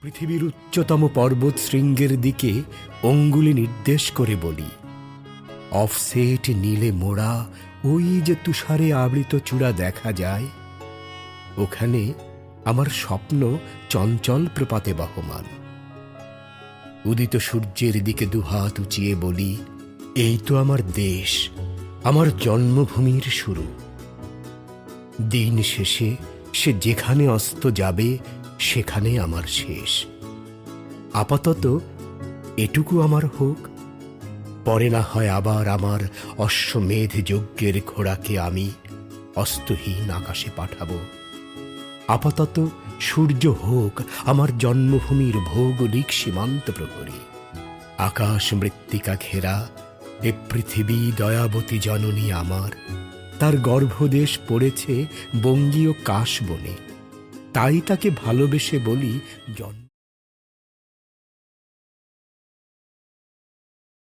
পৃথিবীর উচ্চতম পর্বত শৃঙ্গের দিকে অঙ্গুলি নির্দেশ করে বলি, অফসেট নীলে মোড়া ওই যে তুষারে আবৃত চূড়া দেখা যায়, ওখানে আমার স্বপ্ন চঞ্চল প্রপাতে বহমান। উদিত সূর্যের দিকে দুহাত উঁচিয়ে বলি, এই তো আমার দেশ, আমার জন্মভূমির শুরু। দিন শেষে সে যেখানে অস্ত যাবে সেখানে আমার শেষ। আপাতত এটুকু আমার হোক, পরে না হয় আবার আমার অশ্বমেধ যজ্ঞের ঘোড়াকে আমি অস্তহীন আকাশে পাঠাবো। আপাতত সূর্য হোক আমার জন্মভূমির ভৌগোলিক সীমান্ত প্রহরী। আকাশ মৃত্তিকা ঘেরা এ পৃথিবী দয়াবতী জননী আমার, তার গর্ভদেশ পড়েছে বঙ্গীয় কাশবনে, তাই তাকে ভালোবেসে বলি